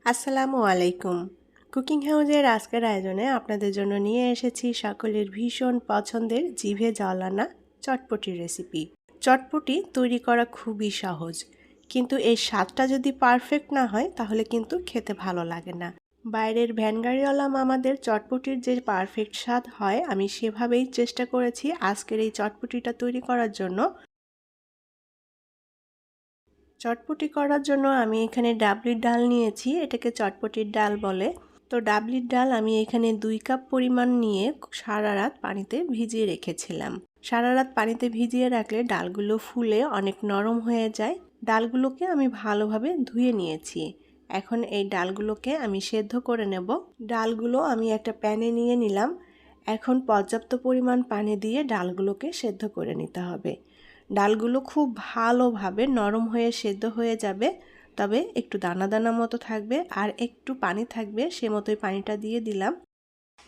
আসসালামু আলাইকুম। কুকিং হাউজের আজকের আয়োজনে আপনাদের জন্য নিয়ে এসেছি সকলের ভীষণ পছন্দের জিভে জল আনা চটপটি রেসিপি। চটপটি তৈরি করা খুবই সহজ, কিন্তু এর স্বাদটা যদি পারফেক্ট না হয় তাহলে কিন্তু খেতে ভালো লাগে না। বাইরের ভ্যানগাড়িওয়ালা মামাদের চটপটির যে পারফেক্ট স্বাদ হয়, আমি সেভাবেই চেষ্টা করেছি আজকের এই চটপটিটা তৈরি করার জন্য। চটপটি করার জন্য আমি এখানে ডাবলির ডাল নিয়েছি, এটাকে চটপটির ডাল বলে। তো ডাবলির ডাল আমি এখানে 2 কাপ পরিমাণ নিয়ে সারা রাত পানিতে ভিজিয়ে রেখেছিলাম। সারা রাত পানিতে ভিজিয়ে রাখলে ডালগুলো ফুলে অনেক নরম হয়ে যায়। ডালগুলোকে আমি ভালোভাবে ধুয়ে নিয়েছি। এখন এই ডালগুলোকে আমি সেদ্ধ করে নেব। ডালগুলো আমি একটা প্যানে নিয়ে নিলাম। এখন পর্যাপ্ত পরিমাণ পানি দিয়ে ডালগুলোকে সেদ্ধ করে নিতে হবে। ডালগুলো খুব ভালোভাবে নরম হয়ে সেদ্ধ হয়ে যাবে, তবে একটু দানা দানা মতো থাকবে আর একটু পানি থাকবে, সে মতোই পানিটা দিয়ে দিলাম।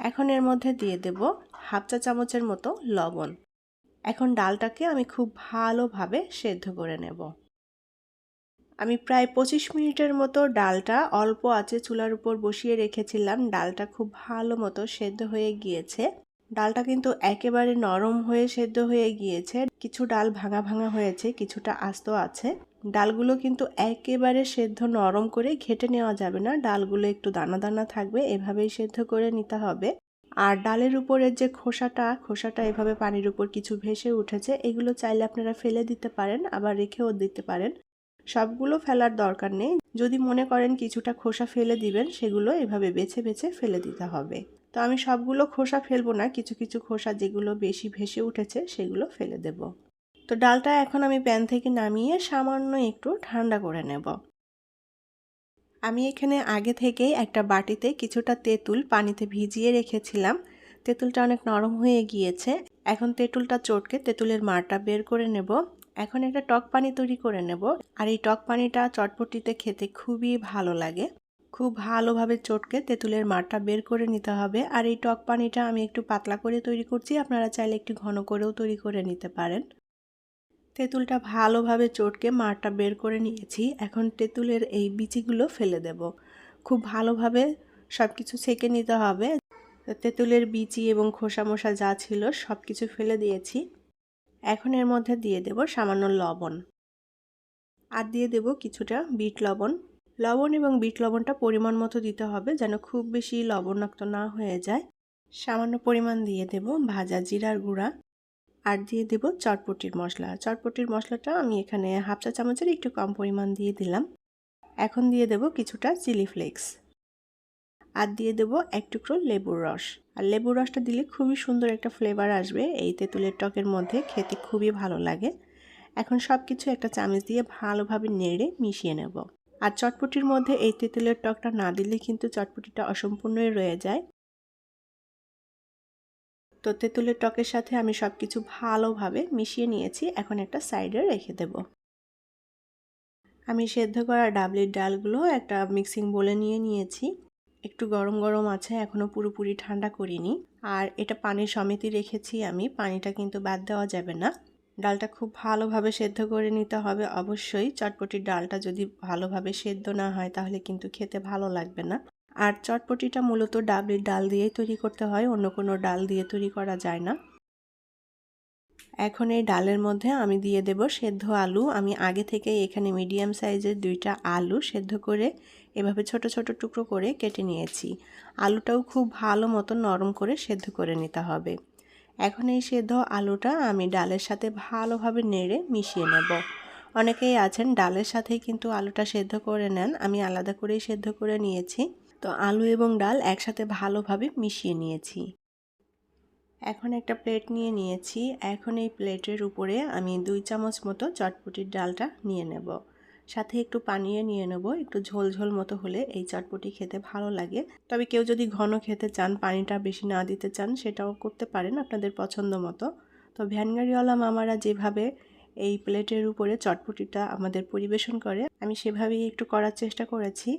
এখন এর মধ্যে দিয়ে দেব হাফ চা চামচের মতো লবণ। এখন ডালটাকে আমি খুব ভালোভাবে সেদ্ধ করে নেব। আমি প্রায় 25 মিনিটের মতো ডালটা অল্প আঁচে চুলার উপর বসিয়ে রেখেছিলাম। ডালটা খুব ভালো মতো সেদ্ধ হয়ে গিয়েছে। ডালটা কিন্তু একেবারে নরম হয়ে সেদ্ধ হয়ে গিয়েছে। কিছু ডাল ভাঙা ভাঙা হয়েছে, কিছুটা আস্ত আছে। ডালগুলো কিন্তু একেবারে সেদ্ধ নরম করে ঘেটে নেওয়া যাবে না, ডালগুলো একটু দানা দানা থাকবে, এভাবেই সেদ্ধ করে নিতে হবে। আর ডালের উপরের যে খোসাটা এভাবে পানির উপর কিছু ভেসে উঠেছে, এগুলো চাইলে আপনারা ফেলে দিতে পারেন, আবার রেখেও দিতে পারেন। সবগুলো ফেলার দরকার নেই। যদি মনে করেন কিছুটা খোসা ফেলে দিবেন, সেগুলো এভাবে বেছে বেছে ফেলে দিতে হবে। তো আমি সবগুলো খোসা ফেলবো না, কিছু কিছু খোসা যেগুলো বেশি ভেসে উঠেছে সেগুলো ফেলে দেব। তো ডালটা এখন আমি প্যান থেকে নামিয়ে সামান্য একটু ঠান্ডা করে নেব। আমি এখানে আগে থেকেই একটা বাটিতে কিছুটা তেঁতুল পানিতে ভিজিয়ে রেখেছিলাম। তেঁতুলটা অনেক নরম হয়ে গিয়েছে। এখন তেঁতুলটা চটকে তেঁতুলের মারটা বের করে নেব। এখন একটা টক পানি তৈরি করে নেব। আর এই টক পানিটা চটপটিতে খেতে খুবই ভালো লাগে। খুব ভালোভাবে চটকে তেঁতুলের মারটা বের করে নিতে হবে। আর এই টক পানিটা আমি একটু পাতলা করে তৈরি করছি, আপনারা চাইলে একটু ঘন করেও তৈরি করে নিতে পারেন। তেঁতুলটা ভালোভাবে চটকে মারটা বের করে নিয়েছি। এখন তেঁতুলের এই বিচিগুলো ফেলে দেব। খুব ভালোভাবে সব কিছু ছেঁকে নিতে হবে। তেঁতুলের বিচি এবং খোসা মোসা যা ছিল সব কিছু ফেলে দিয়েছি। এখন এর মধ্যে দিয়ে দেব সামান্য লবণ, আর দিয়ে দেব কিছুটা বিট লবণ। লবণ এবং বিট লবণটা পরিমাণ মতো দিতে হবে, যেন খুব বেশি লবণাক্ত না হয়ে যায়। সামান্য পরিমাণ দিয়ে দেব ভাজা জিরার গুঁড়া, আর দিয়ে দেব চটপটির মশলা। চটপটির মশলাটা আমি এখানে হাফ চা চামচের একটু কম পরিমাণ দিয়ে দিলাম। এখন দিয়ে দেব কিছুটা চিলি ফ্লেক্স, আর দিয়ে দেব এক টুকরো লেবুর রস। আর লেবুর রসটা দিলে খুবই সুন্দর একটা ফ্লেভার আসবে, এই তেঁতুলের টকের মধ্যে খেতে খুবই ভালো লাগে। এখন সব কিছু একটা চামচ দিয়ে ভালোভাবে নেড়ে মিশিয়ে নেব। আর চটপটির মধ্যে এই তেঁতুলের টকটা না দিলে কিন্তু চটপটিটা অসম্পূর্ণই রয়ে যায়। তো তেঁতুলের টকের সাথে আমি সব কিছু ভালোভাবে মিশিয়ে নিয়েছি। এখন একটা সাইডে রেখে দেব। আমি সেদ্ধ করা ডাবলির ডালগুলো একটা মিক্সিং বোলে নিয়ে নিয়েছি। একটু গরম গরম আছে, এখনও পুরোপুরি ঠান্ডা করিনি। আর এটা পানির সমেতই রেখেছি আমি, পানিটা কিন্তু বাদ দেওয়া যাবে না। ডালটা খুব ভালোভাবে সেদ্ধ করে নিতে হবে অবশ্যই। চটপটির ডালটা যদি ভালোভাবে সেদ্ধ না হয় তাহলে কিন্তু খেতে ভালো লাগবে না। আর চটপটিটা মূলত ডাবলির ডাল দিয়েই তৈরি করতে হয়, অন্য কোনো ডাল দিয়ে তৈরি করা যায় না। এখন এই ডালের মধ্যে আমি দিয়ে দেব সেদ্ধ আলু। আমি আগে থেকে এখানে মিডিয়াম সাইজের 2টা আলু সেদ্ধ করে এভাবে ছোট ছোট টুকরো করে কেটে নিয়েছি। আলুটাও খুব ভালো মতো নরম করে সেদ্ধ করে নিতে হবে। এখন এই সেদ্ধ আলুটা আমি ডালের সাথে ভালোভাবে নেড়ে মিশিয়ে নেব। অনেকেই আছেন ডালের সাথেই কিন্তু আলুটা সেদ্ধ করে নেন, আমি আলাদা করেই সেদ্ধ করে নিয়েছি। তো আলু এবং ডাল একসাথে ভালোভাবে মিশিয়ে নিয়েছি। এখন একটা প্লেট নিয়ে নিয়েছি। এখন এই প্লেটের উপরে আমি 2 চামচ মতো চটপটির ডালটা নিয়ে নেব। সাথে একটু পানিও নিয়ে নেব, একটু ঝোল ঝোল মতো হলে এই চটপটি খেতে ভালো লাগে। তবে কেউ যদি ঘন খেতে চান, পানিটা বেশি না দিতে চান, সেটাও করতে পারেন আপনাদের পছন্দ মতো। তো ভ্যানগাড়িওয়ালা মামারা যেভাবে এই প্লেটের উপরে চটপটিটা আমাদের পরিবেশন করে, আমি সেভাবেই একটু করার চেষ্টা করেছি।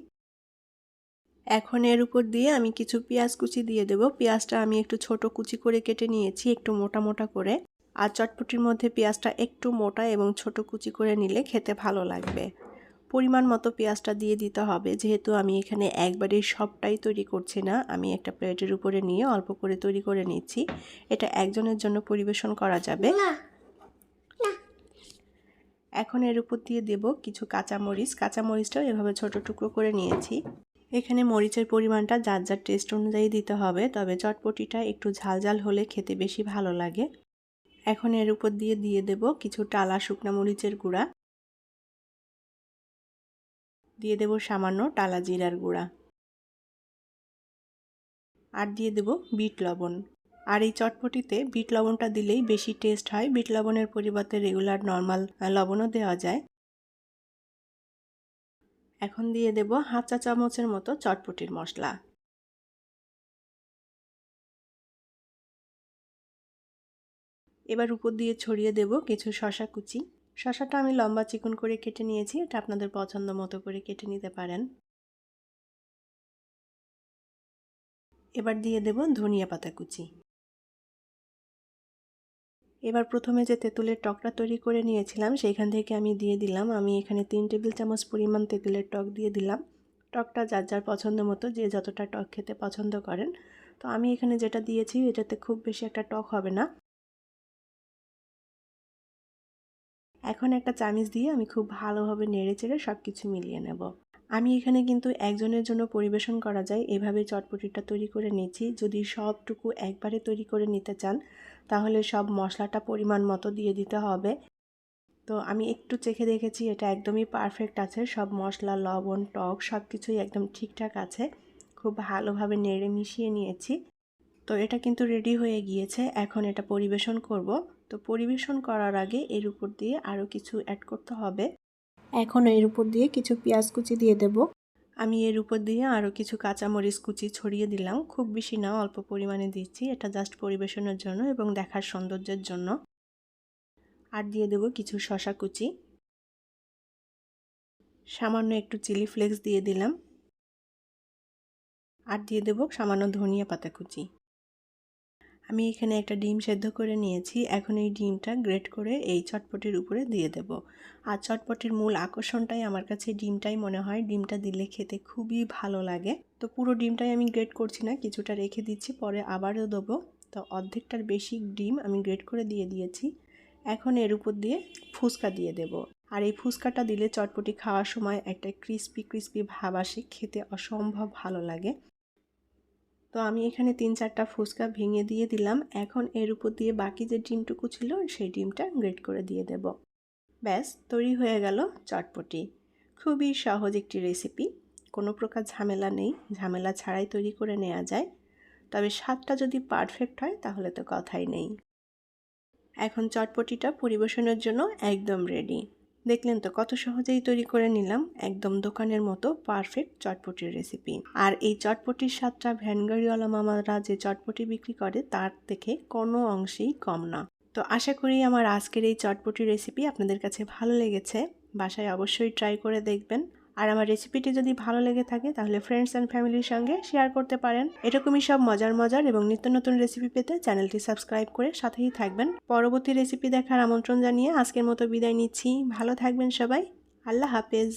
এখন এর উপর দিয়ে আমি কিছু পেঁয়াজ কুচি দিয়ে দেব। পেঁয়াজটা আমি একটু ছোট কুচি করে কেটে নিয়েছি, একটু মোটা মোটা করে। আর চটপটির মধ্যে পেঁয়াজটা একটু মোটা এবং ছোট কুচি করে নিলে খেতে ভালো লাগবে। পরিমাণ মতো পেঁয়াজটা দিয়ে দিতে হবে, যেহেতু আমি এখানে একবারে সবটাই তৈরি করছি না, আমি একটা প্লেটের উপরে নিয়ে অল্প করে তৈরি করে নিচ্ছি। এটা একজনের জন্য পরিবেশন করা যাবে। এখন এর উপর দিয়ে দেব কিছু কাঁচামরিচ। কাঁচামরিচটাও এভাবে ছোট টুকরো করে নিয়েছি। এখানে মরিচের পরিমাণটা যার যার টেস্ট অনুযায়ী দিতে হবে, তবে চটপটিটা একটু ঝালঝাল হলে খেতে বেশি ভালো লাগে। এখন এর উপর দিয়ে দেব কিছু টালা শুকনা মরিচের গুঁড়া, দিয়ে দেব সামান্য টালা জিরার গুঁড়া, আর দিয়ে দেব বিট লবণ। আর এই চটপটিতে বিট লবণটা দিলেই বেশি টেস্ট হয়। বিট লবণের পরিবর্তে রেগুলার নর্মাল লবণও দেওয়া যায়। এখন দিয়ে দেব হাফ চা চামচের মতো চটপটির মশলা। এবার উপর দিয়ে ছড়িয়ে দেব কিছু শসা কুচি। শসাটা আমি লম্বা চিকন করে কেটে নিয়েছি, এটা আপনাদের পছন্দ মতো করে কেটে নিতে পারেন। এবার দিয়ে দেব ধনিয়া পাতা কুচি। এবার প্রথমে যে তেঁতুলের টকটা তৈরি করে নিয়েছিলাম সেইখান থেকে আমি দিয়ে দিলাম। আমি এখানে 3 টেবিল চামচ পরিমাণ তেঁতুলের টক দিয়ে দিলাম। টকটা যার যার পছন্দ মতো, যে যতটা টক খেতে পছন্দ করেন। তো আমি এখানে যেটা দিয়েছি এটাতে খুব বেশি একটা টক হবে না। এখন একটা চামিচ দিয়ে আমি খুব ভালোভাবে নেড়েচেড়ে সব কিছু মিলিয়ে নেব। আমি এখানে কিন্তু একজনের জন্য পরিবেশন করা যায় এভাবে চটপটিটা তৈরি করে নিয়েছি। যদি সবটুকু একবারে তৈরি করে নিতে চান তাহলে সব মশলাটা পরিমাণ মতো দিয়ে দিতে হবে। তো আমি একটু চেখে দেখেছি, এটা একদমই পারফেক্ট আছে। সব মশলা, লবণ, টক সব কিছুই একদম ঠিকঠাক আছে। খুব ভালোভাবে নেড়ে মিশিয়ে নিয়েছি। তো এটা কিন্তু রেডি হয়ে গিয়েছে। এখন এটা পরিবেশন করব। তো পরিবেশন করার আগে এর উপর দিয়ে আরও কিছু অ্যাড করতে হবে। এখন এর উপর দিয়ে কিছু পেঁয়াজ কুচি দিয়ে দেব। আমি এর উপর দিয়ে আরও কিছু কাঁচামরিচ কুচি ছড়িয়ে দিলাম। খুব বেশি না, অল্প পরিমাণে দিচ্ছি। এটা জাস্ট পরিবেশনের জন্য এবং দেখার সৌন্দর্যের জন্য। আর দিয়ে দেব কিছু শসা কুচি, সামান্য একটু চিলি ফ্লেক্স দিয়ে দিলাম, আর দিয়ে দেব সামান্য ধনিয়া পাতা কুচি। আমি এখানে একটা ডিম সেদ্ধ করে নিয়েছি। এখন এই ডিমটা গ্রেট করে এই চটপটির উপরে দিয়ে দেব। আর চটপটির মূল আকর্ষণটাই আমার কাছে ডিমটাই মনে হয়। ডিমটা দিলে খেতে খুবই ভালো লাগে। তো পুরো ডিমটাই আমি গ্রেট করছি না, কিছুটা রেখে দিচ্ছি, পরে আবারও দেবো। তো অর্ধেকটার বেশি ডিম আমি গ্রেট করে দিয়ে দিয়েছি। এখন এর উপর দিয়ে ফুচকা দিয়ে দেব। আর এই ফুচকাটা দিলে চটপটি খাওয়ার সময় একটা ক্রিস্পি ক্রিস্পি ভাব আসে, খেতে অসম্ভব ভালো লাগে। তো আমি এখানে 3-4টা ফুচকা ভেঙে দিয়ে দিলাম। এখন এর উপর দিয়ে বাকি যে ডিমটুকু ছিল সেই ডিমটা গ্রেট করে দিয়ে দেব। ব্যাস তৈরি হয়ে গেল চটপটি। খুবই সহজ একটি রেসিপি, কোনো প্রকার ঝামেলা নেই, ঝামেলা ছাড়াই তৈরি করে নেওয়া যায়। তবে স্বাদটা যদি পারফেক্ট হয় তাহলে তো কথাই নেই। এখন চটপটিটা পরিবেশনের জন্য একদম রেডি। দেখলেন তো কত সহজেই তৈরি করে নিলাম একদম দোকানের মতো পারফেক্ট চটপটির রেসিপি। আর এই চটপটির স্বাদটা ভ্যানগাড়িওয়ালা মামারা যে চটপটি বিক্রি করে তার থেকে কোনো অংশেই কম না। তো আশা করি আমার আজকের এই চটপটি রেসিপি আপনাদের কাছে ভালো লেগেছে। বাসায় অবশ্যই ট্রাই করে দেখবেন। আর আমার রেসিপিটি যদি ভালো লেগে থাকে তাহলে ফ্রেন্ডস অ্যান্ড ফ্যামিলির সঙ্গে শেয়ার করতে পারেন। এরকমই সব মজার মজার এবং নিত্য নতুন রেসিপি পেতে চ্যানেলটি সাবস্ক্রাইব করে সাথেই থাকবেন। পরবর্তী রেসিপি দেখার আমন্ত্রণ জানিয়ে আজকের মতো বিদায় নিচ্ছি। ভালো থাকবেন সবাই। আল্লাহ হাফেজ।